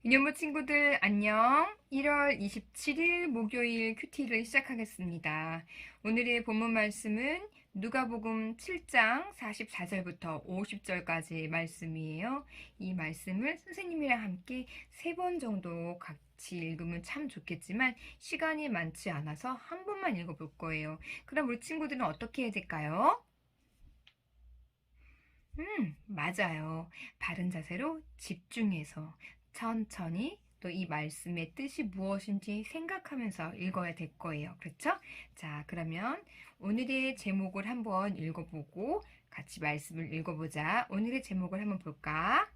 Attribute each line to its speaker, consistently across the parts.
Speaker 1: 유년부 친구들 안녕. 1월 27일 목요일 큐티를 시작하겠습니다. 오늘의 본문 말씀은 누가복음 7장 44절부터 50절까지 말씀이에요. 이 말씀을 선생님이랑 함께 3번 정도 같이 읽으면 참 좋겠지만 시간이 많지 않아서 한 번만 읽어볼 거예요. 그럼 우리 친구들은 어떻게 해야 될까요? 맞아요. 바른 자세로 집중해서 천천히 또 이 말씀의 뜻이 무엇인지 생각하면서 읽어야 될 거예요. 그렇죠? 자, 그러면 오늘의 제목을 한번 읽어보고 같이 말씀을 읽어보자. 오늘의 제목을 한번 볼까?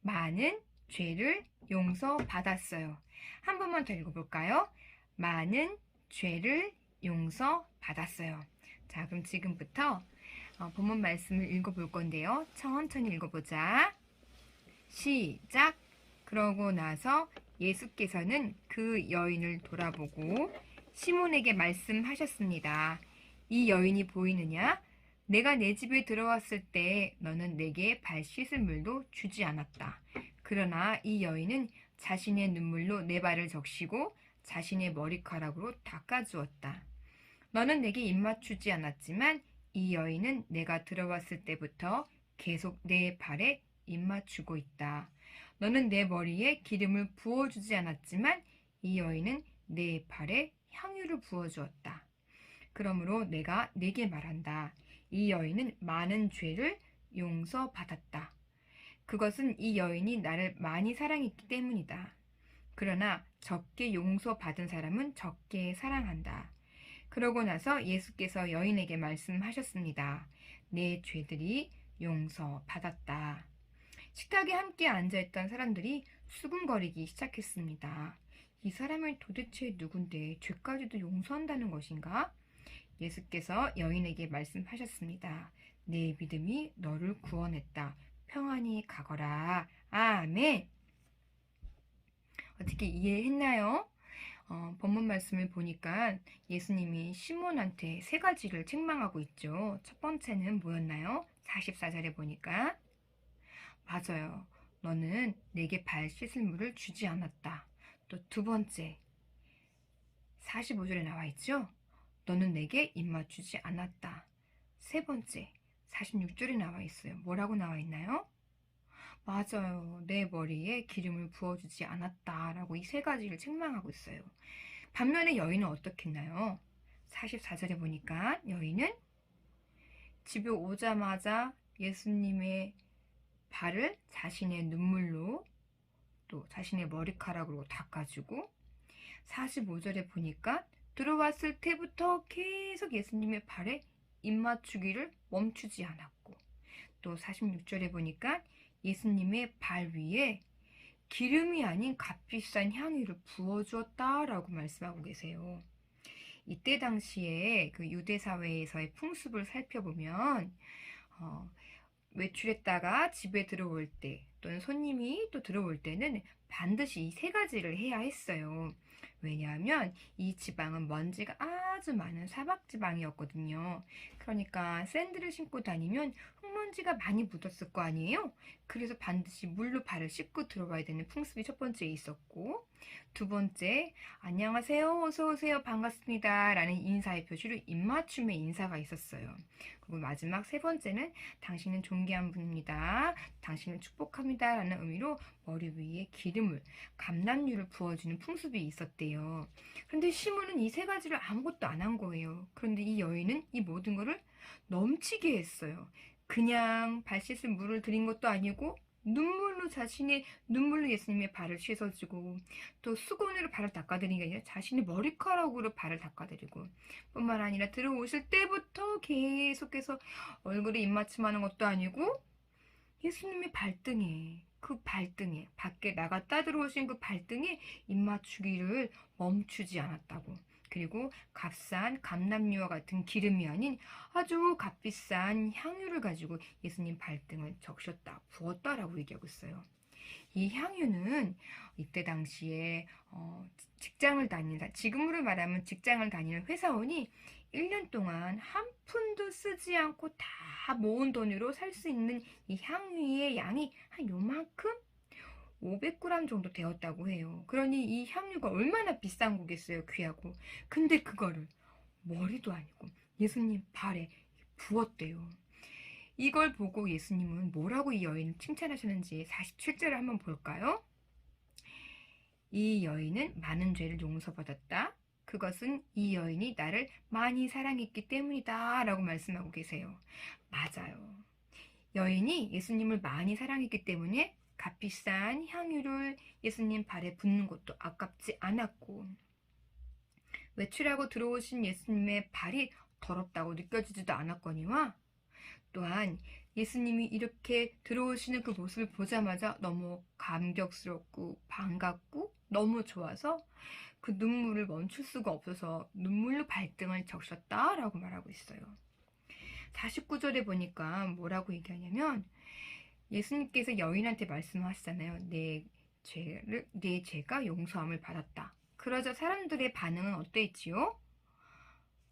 Speaker 1: 많은 죄를 용서받았어요. 한 번만 더 읽어볼까요? 많은 죄를 용서받았어요. 자, 그럼 지금부터 본문 말씀을 읽어볼 건데요. 천천히 읽어보자. 시작! 그러고 나서 예수께서는 그 여인을 돌아보고 시몬에게 말씀하셨습니다. 이 여인이 보이느냐? 내가 내 집에 들어왔을 때 너는 내게 발 씻을 물도 주지 않았다. 그러나 이 여인은 자신의 눈물로 내 발을 적시고 자신의 머리카락으로 닦아주었다. 너는 내게 입맞추지 않았지만 이 여인은 내가 들어왔을 때부터 계속 내 발에 입맞추고 있다. 너는 내 머리에 기름을 부어주지 않았지만 이 여인은 내 발에 향유를 부어주었다. 그러므로 내가 네게 말한다. 이 여인은 많은 죄를 용서받았다. 그것은 이 여인이 나를 많이 사랑했기 때문이다. 그러나 적게 용서받은 사람은 적게 사랑한다. 그러고 나서 예수께서 여인에게 말씀하셨습니다. 내 죄들이 용서받았다. 식탁에 함께 앉아있던 사람들이 수군거리기 시작했습니다. 이 사람은 도대체 누군데 죄까지도 용서한다는 것인가? 예수께서 여인에게 말씀하셨습니다. 내 믿음이 너를 구원했다. 평안히 가거라. 아멘. 어떻게 이해했나요? 본문 말씀을 보니까 예수님이 시몬한테 3가지를 책망하고 있죠. 첫 번째는 뭐였나요? 44절에 보니까 맞아요. 너는 내게 발 씻을 물을 주지 않았다. 또 두 번째, 45절에 나와 있죠? 너는 내게 입맞추지 않았다. 세 번째, 46절에 나와 있어요. 뭐라고 나와 있나요? 맞아요. 내 머리에 기름을 부어주지 않았다라고 이 3가지를 책망하고 있어요. 반면에 여인은 어떻겠나요? 44절에 보니까 여인은 집에 오자마자 예수님의 발을 자신의 눈물로 또 자신의 머리카락으로 닦아주고 45절에 보니까 들어왔을 때부터 계속 예수님의 발에 입맞추기를 멈추지 않았고 또 46절에 보니까 예수님의 발 위에 기름이 아닌 값비싼 향유를 부어주었다라고 말씀하고 계세요. 이때 당시에 그 유대 사회에서의 풍습을 살펴보면 외출했다가 집에 들어올 때 또는 손님이 또 들어올 때는 반드시 이 3가지를 해야 했어요. 왜냐하면 이 지방은 먼지가 아주 많은 사막 지방이었거든요. 그러니까 샌들을 신고 다니면 흙먼지가 많이 묻었을 거 아니에요? 그래서 반드시 물로 발을 씻고 들어와야 되는 풍습이 첫 번째에 있었고, 두 번째, 안녕하세요, 어서오세요, 반갑습니다 라는 인사의 표시로 입맞춤의 인사가 있었어요. 그리고 마지막 3번째는 당신은 존귀한 분입니다. 당신을 축복합니다 라는 의미로 머리 위에 기름을, 감람유를 부어주는 풍습이 있었대요. 그런데 시몬은 이 3가지를 아무것도 안 한 거예요. 그런데 이 여인은 이 모든 거를 넘치게 했어요. 그냥 발 씻을 물을 드린 것도 아니고 자신의 눈물로 예수님의 발을 씻어주고 또 수건으로 발을 닦아드린 게 아니라 자신의 머리카락으로 발을 닦아드리고 뿐만 아니라 들어오실 때부터 계속해서 얼굴에 입맞춤하는 것도 아니고 예수님의 발등에 밖에 나갔다 들어오신 그 발등에 입맞추기를 멈추지 않았다고. 그리고 값싼 감람유와 같은 기름이 아닌 아주 값비싼 향유를 가지고 예수님 발등을 적셨다, 부었다라고 얘기하고 있어요. 이 향유는 이때 당시에 직장을 다니다, 지금으로 말하면 직장을 다니는 회사원이 1년 동안 한 푼도 쓰지 않고 다 모은 돈으로 살 수 있는 이 향유의 양이 한 요만큼 500g 정도 되었다고 해요. 그러니 이 향유가 얼마나 비싼 거겠어요, 귀하고. 근데 그거를 머리도 아니고 예수님 발에 부었대요. 이걸 보고 예수님은 뭐라고 이 여인을 칭찬하셨는지 47절을 한번 볼까요? 이 여인은 많은 죄를 용서받았다. 그것은 이 여인이 나를 많이 사랑했기 때문이다 라고 말씀하고 계세요. 맞아요. 여인이 예수님을 많이 사랑했기 때문에 값비싼 향유를 예수님 발에 붓는 것도 아깝지 않았고, 외출하고 들어오신 예수님의 발이 더럽다고 느껴지지도 않았거니와, 또한 예수님이 이렇게 들어오시는 그 모습을 보자마자 너무 감격스럽고 반갑고 너무 좋아서 그 눈물을 멈출 수가 없어서 눈물로 발등을 적셨다라고 말하고 있어요. 49절에 보니까 뭐라고 얘기하냐면, 예수님께서 여인한테 말씀하시잖아요. 내 죄가 용서함을 받았다. 그러자 사람들의 반응은 어땠지요?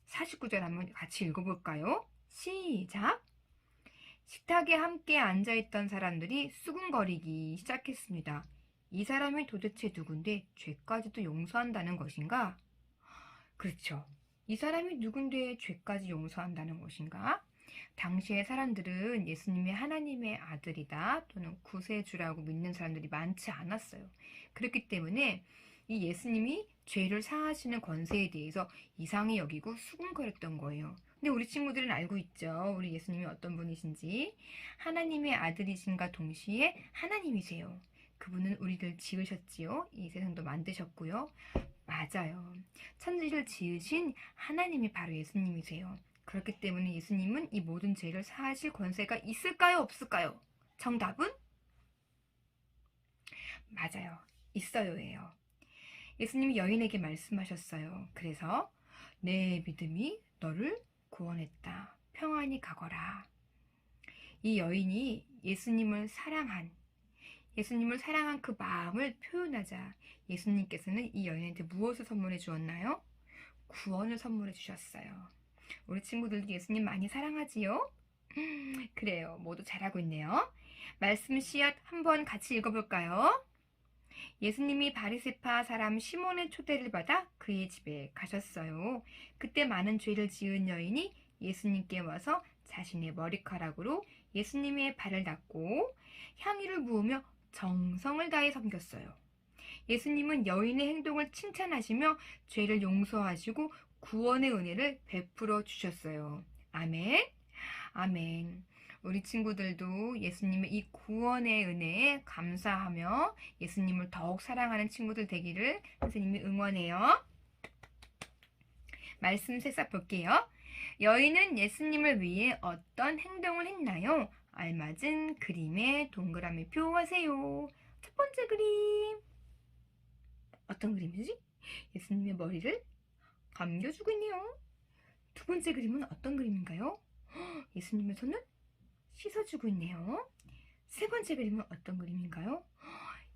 Speaker 1: 49절 한번 같이 읽어볼까요? 시작! 식탁에 함께 앉아있던 사람들이 수군거리기 시작했습니다. 이 사람이 도대체 누군데 죄까지도 용서한다는 것인가? 그렇죠. 이 사람이 누군데 죄까지 용서한다는 것인가? 당시의 사람들은 예수님이 하나님의 아들이다 또는 구세주라고 믿는 사람들이 많지 않았어요. 그렇기 때문에 이 예수님이 죄를 사하시는 권세에 대해서 이상히 여기고 수군거렸던 거예요. 근데 우리 친구들은 알고 있죠. 우리 예수님이 어떤 분이신지. 하나님의 아들이신가 동시에 하나님이세요. 그분은 우리를 지으셨지요. 이 세상도 만드셨고요. 맞아요. 천지를 지으신 하나님이 바로 예수님이세요. 그렇기 때문에 예수님은 이 모든 죄를 사하실 권세가 있을까요? 없을까요? 정답은? 맞아요. 있어요예요. 예수님이 여인에게 말씀하셨어요. 그래서 내 믿음이 너를 구원했다. 평안히 가거라. 이 여인이 예수님을 사랑한 그 마음을 표현하자 예수님께서는 이 여인한테 무엇을 선물해 주었나요? 구원을 선물해 주셨어요. 우리 친구들도 예수님 많이 사랑하지요? 그래요. 모두 잘하고 있네요. 말씀 씨앗 한번 같이 읽어볼까요? 예수님이 바리새파 사람 시몬의 초대를 받아 그의 집에 가셨어요. 그때 많은 죄를 지은 여인이 예수님께 와서 자신의 머리카락으로 예수님의 발을 닦고 향유를 부으며 정성을 다해 섬겼어요. 예수님은 여인의 행동을 칭찬하시며 죄를 용서하시고 구원의 은혜를 베풀어 주셨어요. 아멘. 아멘. 우리 친구들도 예수님의 이 구원의 은혜에 감사하며 예수님을 더욱 사랑하는 친구들 되기를 선생님이 응원해요. 말씀 새싹 볼게요. 여인은 예수님을 위해 어떤 행동을 했나요? 알맞은 그림에 동그라미 표하세요. 첫 번째 그림. 어떤 그림이지? 예수님의 머리를 감겨주고 있네요. 두 번째 그림은 어떤 그림인가요? 예수님의 손을 씻어주고 있네요. 세 번째 그림은 어떤 그림인가요?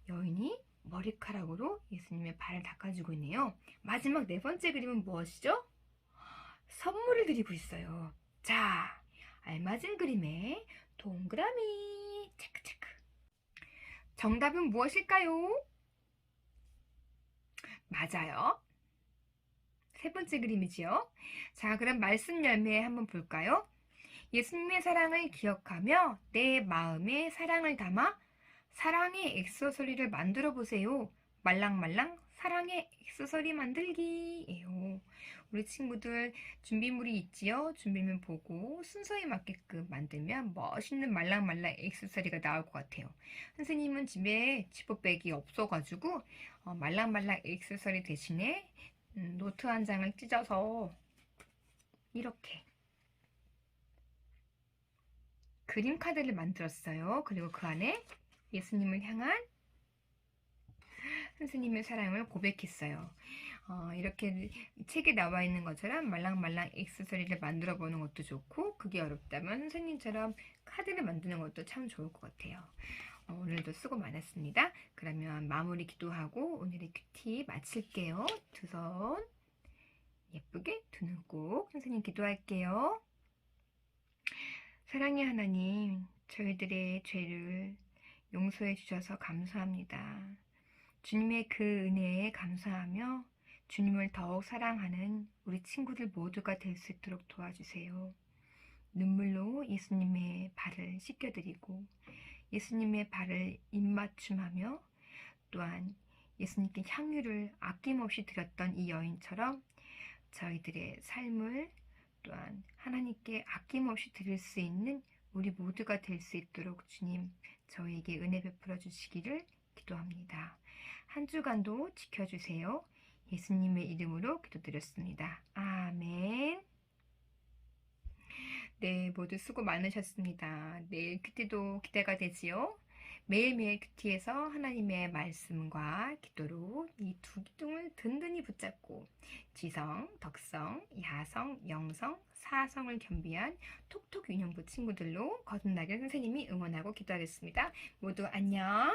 Speaker 1: 여인이 머리카락으로 예수님의 발을 닦아주고 있네요. 마지막 네 번째 그림은 무엇이죠? 선물을 드리고 있어요. 자, 알맞은 그림에 동그라미 체크체크. 정답은 무엇일까요? 맞아요. 세 번째 그림이지요. 자, 그럼 말씀 열매 한번 볼까요? 예수님의 사랑을 기억하며 내 마음에 사랑을 담아 사랑의 액세서리를 만들어 보세요. 말랑말랑 사랑의 액세서리 만들기예요. 우리 친구들 준비물이 있지요? 준비물 보고 순서에 맞게끔 만들면 멋있는 말랑말랑 액세서리가 나올 것 같아요. 선생님은 집에 지퍼백이 없어가지고 말랑말랑 액세서리 대신에 노트 한 장을 찢어서 이렇게 그림 카드를 만들었어요. 그리고 그 안에 예수님을 향한 선생님의 사랑을 고백했어요. 이렇게 책에 나와 있는 것처럼 말랑말랑 액세서리를 만들어 보는 것도 좋고, 그게 어렵다면 선생님처럼 카드를 만드는 것도 참 좋을 것 같아요. 오늘도 수고 많았습니다. 그러면 마무리 기도하고 오늘의 큐티 마칠게요. 두 손 예쁘게 두 눈 꼭 선생님 기도할게요. 사랑의 하나님, 저희들의 죄를 용서해 주셔서 감사합니다. 주님의 그 은혜에 감사하며 주님을 더욱 사랑하는 우리 친구들 모두가 될 수 있도록 도와주세요. 눈물로 예수님의 발을 씻겨드리고 예수님의 발을 입맞춤하며 또한 예수님께 향유를 아낌없이 드렸던 이 여인처럼 저희들의 삶을 또한 하나님께 아낌없이 드릴 수 있는 우리 모두가 될 수 있도록 주님 저희에게 은혜 베풀어 주시기를 기도합니다. 한 주간도 지켜주세요. 예수님의 이름으로 기도드렸습니다. 아멘. 네, 모두 수고 많으셨습니다. 내일 큐티도 기대가 되지요? 매일매일 큐티에서 하나님의 말씀과 기도로 이 두 기둥을 든든히 붙잡고 지성, 덕성, 야성, 영성, 사성을 겸비한 톡톡 유년부 친구들로 거듭나길 선생님이 응원하고 기도하겠습니다. 모두 안녕!